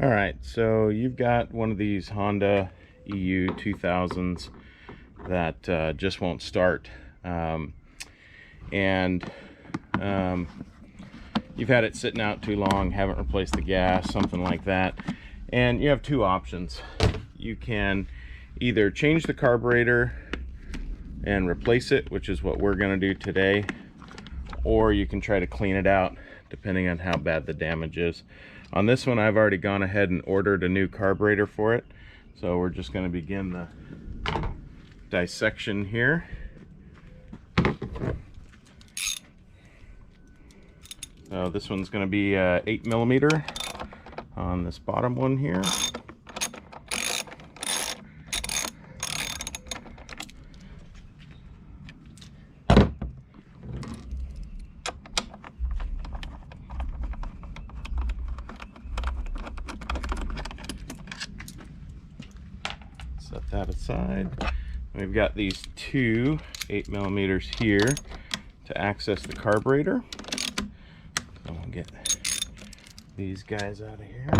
All right, so you've got one of these Honda EU2000s that just won't start, and you've had it sitting out too long, haven't replaced the gas, something like that, and you have two options. You can either change the carburetor and replace it, which is what we're going to do today, or you can try to clean it out depending on how bad the damage is. On this one, I've already gone ahead and ordered a new carburetor for it, so we're just going to begin the dissection here. So this one's going to be 8mm on this bottom one here. Set that aside. We've got these two 8mm here to access the carburetor. So we'll get these guys out of here.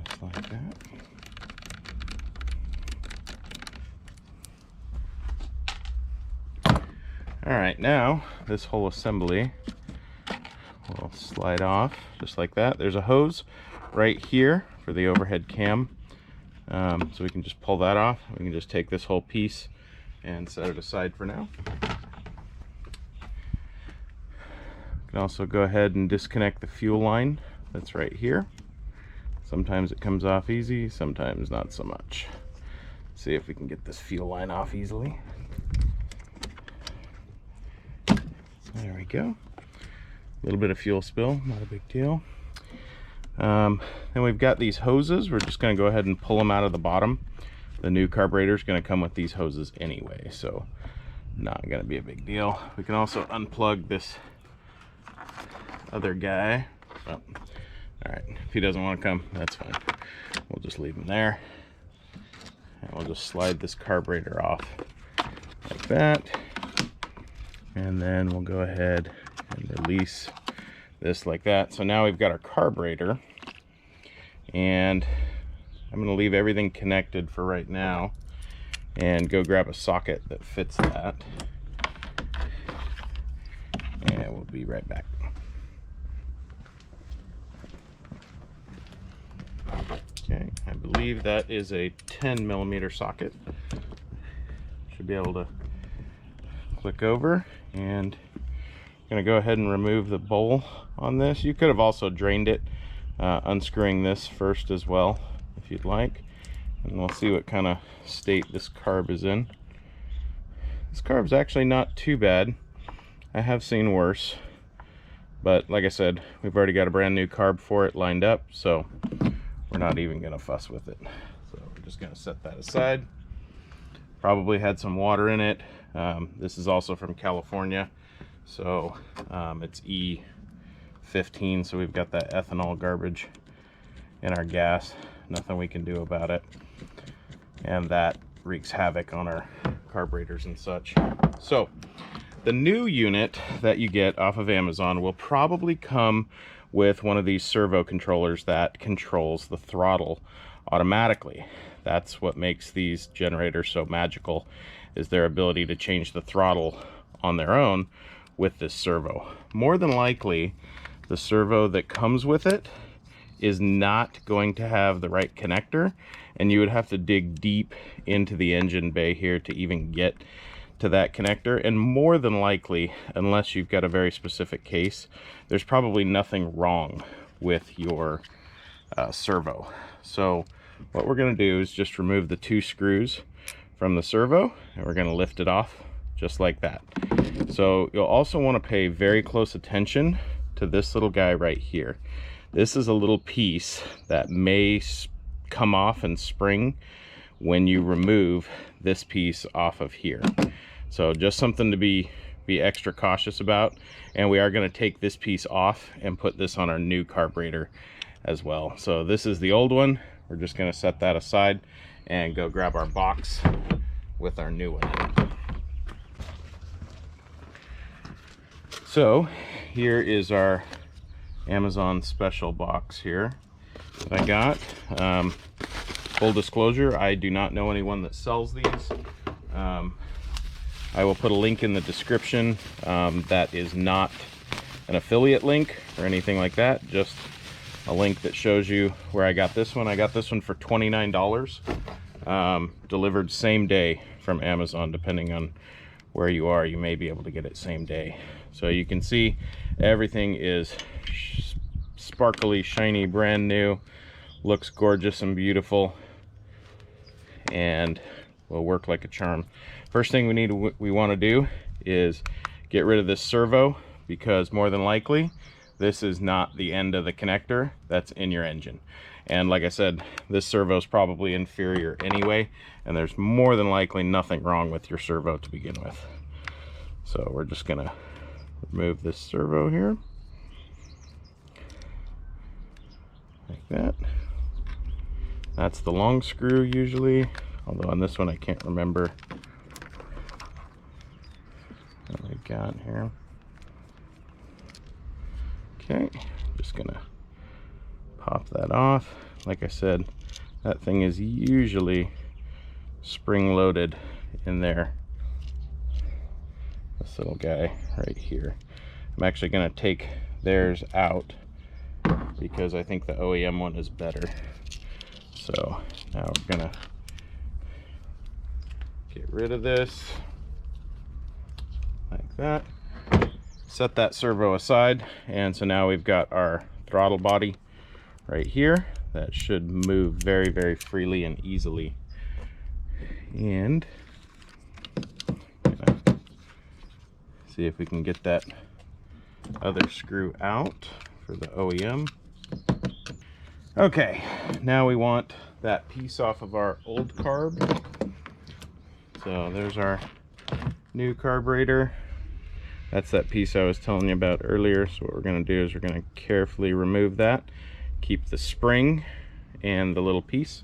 Just like that. All right, now this whole assembly will slide off just like that. There's a hose right here for the overhead cam, so we can just pull that off. We can just take this whole piece and set it aside for now. You can also go ahead and disconnect the fuel line that's right here. Sometimes it comes off easy, sometimes not so much. Let's see if we can get this fuel line off easily. There we go. A little bit of fuel spill, not a big deal. Then we've got these hoses. We're just going to go ahead and pull them out of the bottom. The new carburetor is going to come with these hoses anyway, so not going to be a big deal. We can also unplug this other guy. Oh, all right, if he doesn't want to come, that's fine. We'll just leave him there, and we'll just slide this carburetor off like that, and then we'll go ahead and release this like that. So now we've got our carburetor, and I'm going to leave everything connected for right now and go grab a socket that fits that, and we'll be right back. Okay, I believe that is a 10mm socket. Should be able to click over, and I'm going to go ahead and remove the bowl on this. You could have also drained it, unscrewing this first as well if you'd like, and we'll see what kind of state this carb is in. This carb's actually not too bad. I have seen worse, but like I said, we've already got a brand new carb for it lined up, so we're not even going to fuss with it. So we're just going to set that aside. Probably had some water in it. This is also from California, so it's E15, so we've got that ethanol garbage in our gas. Nothing we can do about it, and that wreaks havoc on our carburetors and such. So the new unit that you get off of Amazon will probably come with one of these servo controllers that controls the throttle automatically. That's what makes these generators so magical, is their ability to change the throttle on their own with this servo. More than likely, the servo that comes with it is not going to have the right connector, and you would have to dig deep into the engine bay here to even get to that connector. And more than likely, unless you've got a very specific case, there's probably nothing wrong with your servo. So what we're going to do is just remove the two screws from the servo, and we're going to lift it off just like that. So you'll also want to pay very close attention to this little guy right here. This is a little piece that may come off and spring when you remove this piece off of here. So just something to be extra cautious about. And we are going to take this piece off and put this on our new carburetor as well. So this is the old one. We're just going to set that aside and go grab our box with our new one in it. So here is our Amazon special box here that I got. Full disclosure, I do not know anyone that sells these. I will put a link in the description. That is not an affiliate link or anything like that, just a link that shows you where I got this one. I got this one for $29, delivered same day from Amazon. Depending on where you are, you may be able to get it same day. So you can see everything is sparkly, shiny, brand new, looks gorgeous and beautiful, and will work like a charm. First thing we want to do is get rid of this servo, because more than likely this is not the end of the connector that's in your engine. And like I said, this servo is probably inferior anyway, and there's more than likely nothing wrong with your servo to begin with. So we're just gonna remove this servo here like that. That's the long screw usually, although on this one I can't remember what we got here. Okay, just gonna pop that off. Like I said, that thing is usually spring loaded in there. This little guy right here. I'm actually gonna take theirs out because I think the OEM one is better. So now we're gonna get rid of this like that. Set that servo aside, and so now we've got our throttle body right here that should move very, very freely and easily. And see if we can get that other screw out for the OEM. Okay, now we want that piece off of our old carb. So there's our new carburetor. That's that piece I was telling you about earlier. So what we're going to do is we're going to carefully remove that, keep the spring and the little piece.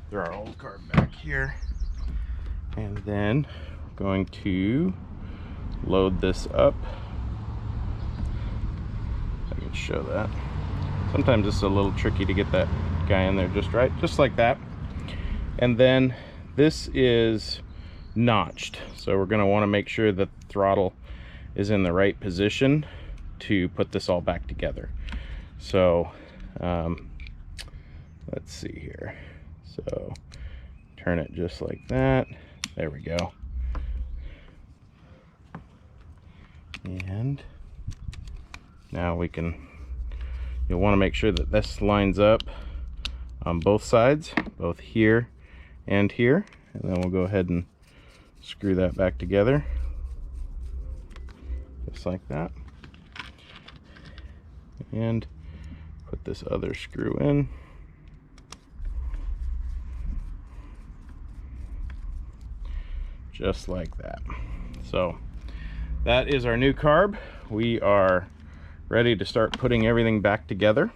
Throw our old carb back here, and then we're going to load this up. If I can show that. Sometimes it's a little tricky to get that guy in there just right, just like that. And then this is notched, so we're going to want to make sure that the throttle is in the right position to put this all back together. So let's see here. So turn it just like that. There we go. And now we can, you'll want to make sure that this lines up on both sides, both here and here, and then we'll go ahead and screw that back together just like that, and put this other screw in. Just like that. So that is our new carb. We are ready to start putting everything back together.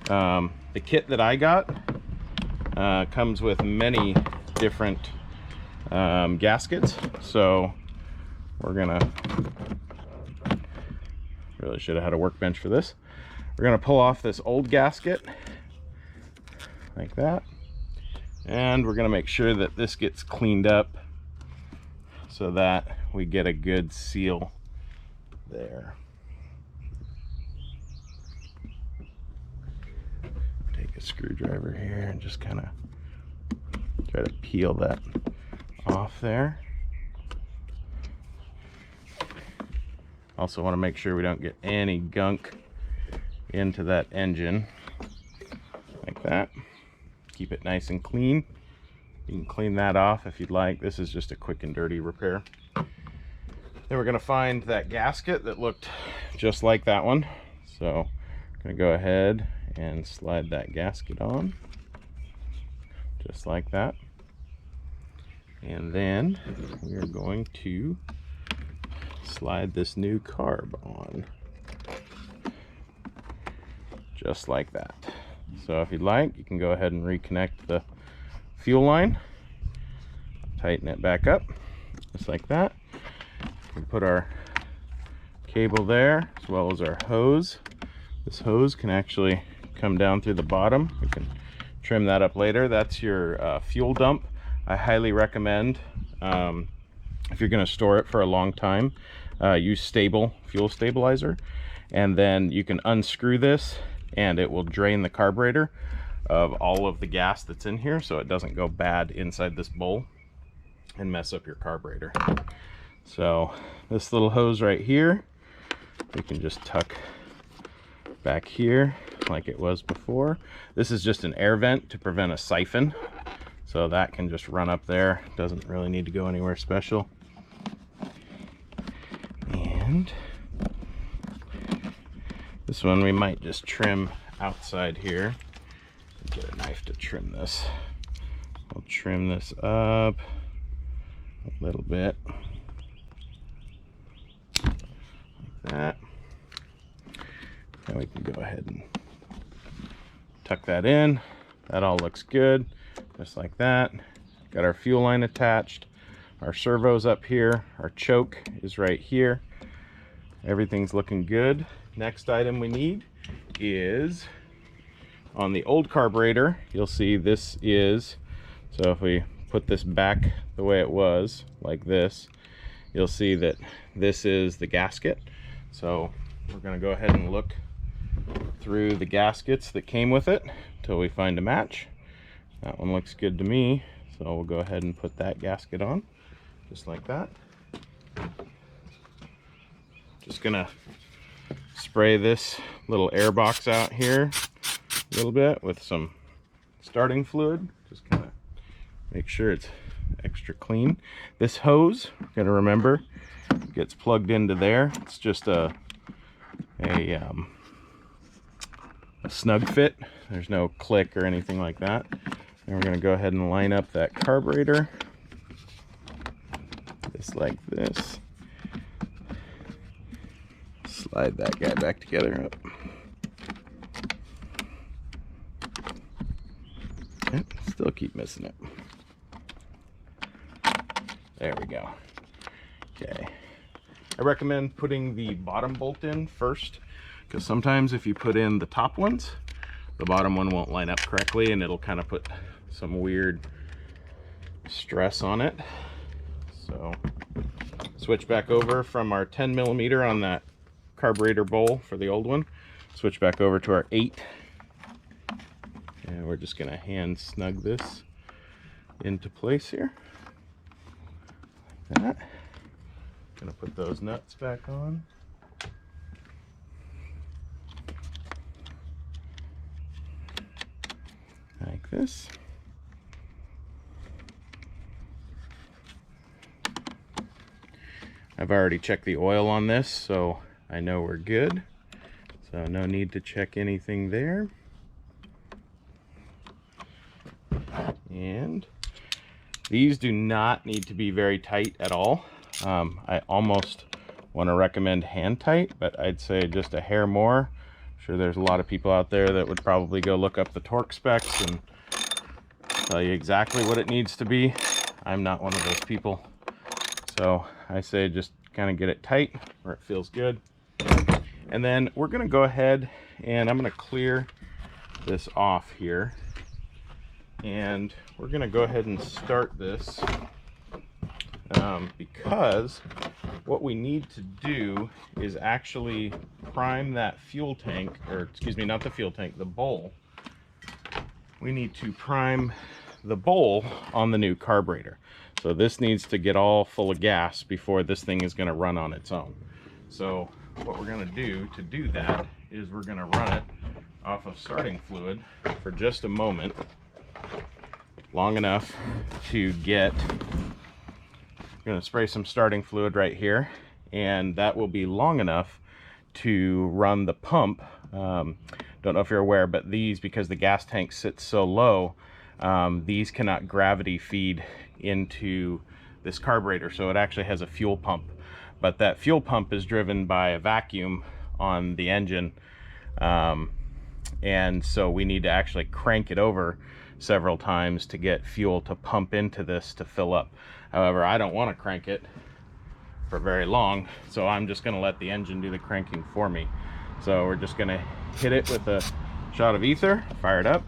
The kit that I got comes with many different gaskets, so we're gonna, really should have had a workbench for this. We're gonna pull off this old gasket like that, and we're gonna make sure that this gets cleaned up so that we get a good seal there. Take a screwdriver here and just kind of try to peel that off there. Also want to make sure we don't get any gunk into that engine like that. Keep it nice and clean. You can clean that off if you'd like. This is just a quick and dirty repair. Then we're going to find that gasket that looked just like that one. So I'm going to go ahead and slide that gasket on just like that. And then we are going to slide this new carb on just like that. So if you'd like, you can go ahead and reconnect the fuel line, tighten it back up just like that. We put our cable there, as well as our hose. This hose can actually come down through the bottom. We can trim that up later. That's your fuel dump. I highly recommend, if you're going to store it for a long time, use stable fuel stabilizer, and then you can unscrew this and it will drain the carburetor of all of the gas that's in here, so it doesn't go bad inside this bowl and mess up your carburetor. So this little hose right here, we can just tuck back here like it was before. This is just an air vent to prevent a siphon, so that can just run up there. Doesn't really need to go anywhere special. And this one we might just trim outside here. Get a knife to trim this. I'll trim this up a little bit like that. Now we can go ahead and tuck that in. That all looks good, just like that. Got our fuel line attached. Our servo's up here. Our choke is right here. Everything's looking good. Next item we need is on the old carburetor. You'll see this is, so if we put this back the way it was, like this, you'll see that this is the gasket. So we're going to go ahead and look through the gaskets that came with it until we find a match. That one looks good to me, so we'll go ahead and put that gasket on, just like that. Just gonna spray this little air box out here a little bit with some starting fluid. Just kind of make sure it's extra clean. This hose, gotta remember, gets plugged into there. It's just a snug fit. There's no click or anything like that. And we're gonna go ahead and line up that carburetor just like this. Slide that guy back together up. Yep, still keep missing it. There we go. Okay. I recommend putting the bottom bolt in first, because sometimes if you put in the top ones, the bottom one won't line up correctly and it'll kind of put some weird stress on it. So switch back over from our 10mm on that carburetor bowl for the old one, switch back over to our 8, and we're just going to hand snug this into place here like that. Gonna put those nuts back on. Like this. I've already checked the oil on this, so I know we're good. So no need to check anything there. And these do not need to be very tight at all. I almost want to recommend hand tight, but I'd say just a hair more. I'm sure there's a lot of people out there that would probably go look up the torque specs and tell you exactly what it needs to be. I'm not one of those people. So I say just kind of get it tight where it feels good. And then we're going to go ahead and I'm going to clear this off here. And we're going to go ahead and start this because what we need to do is actually prime that fuel tank, or excuse me, not the fuel tank, the bowl. We need to prime the bowl on the new carburetor. So this needs to get all full of gas before this thing is going to run on its own. So what we're going to do that is we're going to run it off of starting fluid for just a moment, long enough to get, I'm going to spray some starting fluid right here, and that will be long enough to run the pump. Don't know if you're aware, but these, because the gas tank sits so low, these cannot gravity feed into this carburetor, so it actually has a fuel pump, but that fuel pump is driven by a vacuum on the engine, and so we need to actually crank it over several times to get fuel to pump into this to fill up. However, I don't want to crank it for very long, so I'm just going to let the engine do the cranking for me. So we're just going to hit it with a shot of ether, fire it up.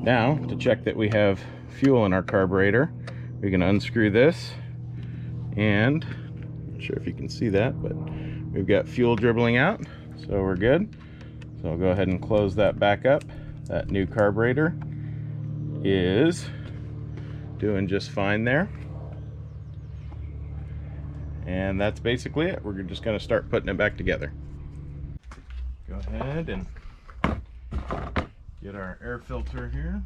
Now, to check that we have fuel in our carburetor, we can unscrew this, and I'm not sure if you can see that, but we've got fuel dribbling out, so we're good. So I'll go ahead and close that back up. That new carburetor is doing just fine there. And that's basically it. We're just going to start putting it back together. Go ahead and get our air filter here.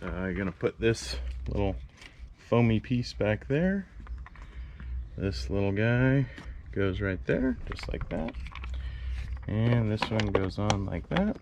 I'm gonna put this little foamy piece back there. This little guy goes right there, just like that. And this one goes on like that.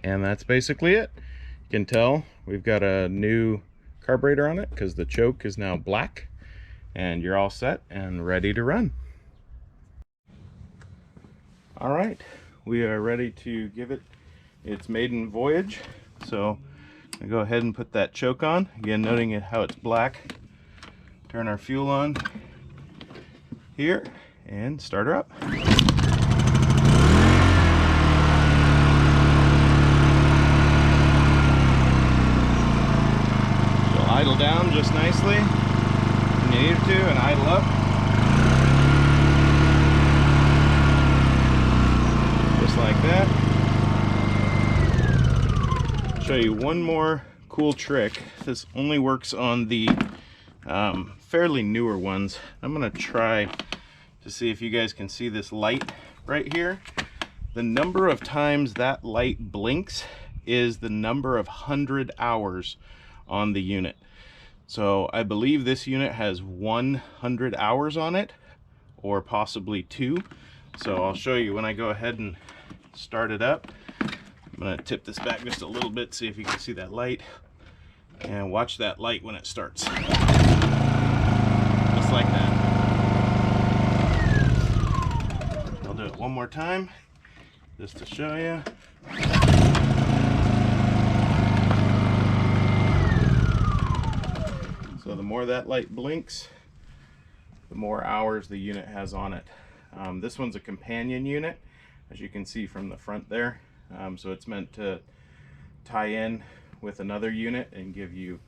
And that's basically it. You can tell we've got a new carburetor on it because the choke is now black, and you're all set and ready to run. All right, we are ready to give it its maiden voyage. So I go ahead and put that choke on again, noting how it's black. Turn our fuel on here and start her up. Idle down just nicely when you need to, and idle up. Just like that. I'll show you one more cool trick. This only works on the fairly newer ones. I'm going to try to see if you guys can see this light right here. The number of times that light blinks is the number of 100 hours on the unit. So I believe this unit has 100 hours on it, or possibly 2. So I'll show you when I go ahead and start it up. I'm going to tip this back just a little bit, see if you can see that light, and watch that light when it starts. Just like that. I'll do it one more time just to show you. So the more that light blinks, the more hours the unit has on it. This one's a companion unit, as you can see from the front there. So it's meant to tie in with another unit and give you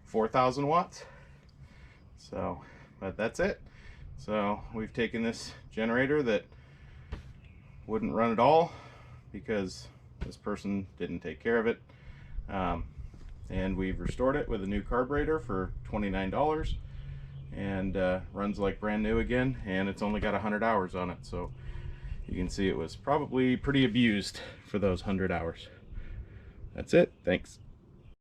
4,000 watts. So, but that's it. So we've taken this generator that wouldn't run at all because this person didn't take care of it. And we've restored it with a new carburetor for $29, and runs like brand new again, and it's only got 100 hours on it, so you can see it was probably pretty abused for those 100 hours. That's it. Thanks.